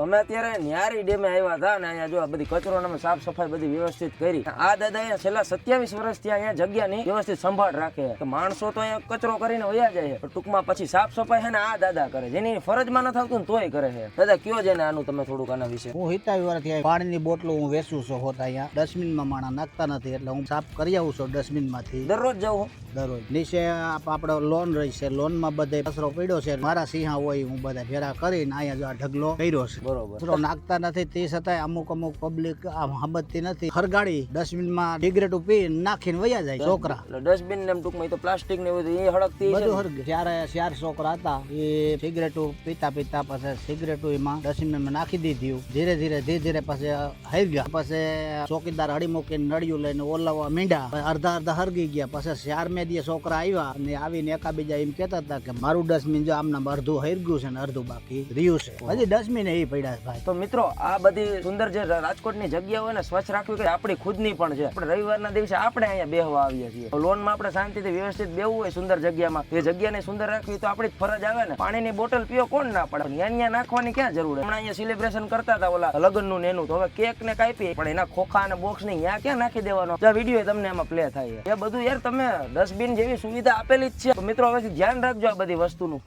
અમે અત્યારે ન્યારી ડેમે આવ્યા હતા ને અહીંયા જો આ બધી કચરો ને સાફ સફાઈ બધી વ્યવસ્થિત કરી. આ દાદા અહીંયા છેલ્લા 27 વર્ષથી અહીંયા જગ્યાની વ્યવસ્થિત સંભાળ રાખે છે. માણસો તો અહીંયા કચરો કરીને વયા જાય છે, ટૂંકમાં પછી સાફ સફાઈ છે ને આ દાદા કરે, જેની ફરજમાં નથી આવતું ને તોય કરે છે. દાદા કયો છે ને આનું તમે થોડુંક આના વિશે. હું 27 વર્ષથી પાણીની બોટલો હું વેચું છું હોતા અહીંયા ડસ્ટબિનમાં માણા નાખતા નથી એટલે હું સાફ કરી આવું છું ડસ્ટબિનમાંથી. દરરોજ જવું દરરોજ નીચે આપણે લોન રહી છે, લોનમાં બધે કચરો પડ્યો છે, મારા સિંહા હોય હું બધા ભેરા કરીને અહીંયા જો આ ઢગલો કર્યો છે. બરોબર. કચરો નાખતા નથી તે છતાંય અમુક પબ્લિક આમ સમજતી નથી, હરગાડી ડસ્ટબિનમાં સિગરેટ પી નાખીને વયા જાય છોકરા. ડસ્ટબિન ને ટૂંકમાં તો પ્લાસ્ટિક ને બધું એ હળગતી બધું હરગે. ત્યારે 4 છોકરા હતા એ સિગરેટો પીતા પછી સિગરેટો એમાં ડસ્ટબિનમાં નાખી દીધી. ધીરે ધીરે પછી હરી ગયા. પછી ચોકીદાર હળી મૂકીને નળિયું લઈને ઓલાવવા મીંડા, અડધા હરગી ગયા. પછી 4 મે છોકરા આવ્યા અને આવીને એકાબીજા એમ કેતા હતા કે મારું ડસ્ટબિન જો આમના અડધું હરગ્યું છે ને અડધું બાકી રહ્યું છે. હજી ડસ્ટબિન એ પડ્યા ભાઈ. તો મિત્રો આ બધી સુંદર જે રાજકોટની જગ્યા હોય ને સ્વચ્છ રાખવી કે આપણી ખુદની પણ છે. આપણે રવિવારના દિવસે આપણે અહીંયા બેહવા આવીએ છીએ. લોનમાં આપણે શાંતિથી વ્યવસ્થિત બેહવું હોય સુંદર જગ્યામાં, એ જગ્યાને સુંદર રાખવી તો આપણી ફરજ આવે ને. પાણીની બોટલ પીઓ કોણ ના પડે, અહીંયા નાખવાની ક્યાં જરૂર? હમણાં અહીંયા સેલિબ્રેશન કરતા હતા ઓલા લગ્નનું ને એનું, તો હવે કેક ને કાપી પણ એના ખોખા અને બોક્સ ને ત્યાં ક્યાં નાખી દેવાનો? જે વિડીયો તમને એમાં પ્લે થાય એ બધું યાર તમે ડસ્ટબિન જેવી સુવિધા આપેલી જ છે. તો મિત્રો હવે ધ્યાન રાખજો આ બધી વસ્તુનું.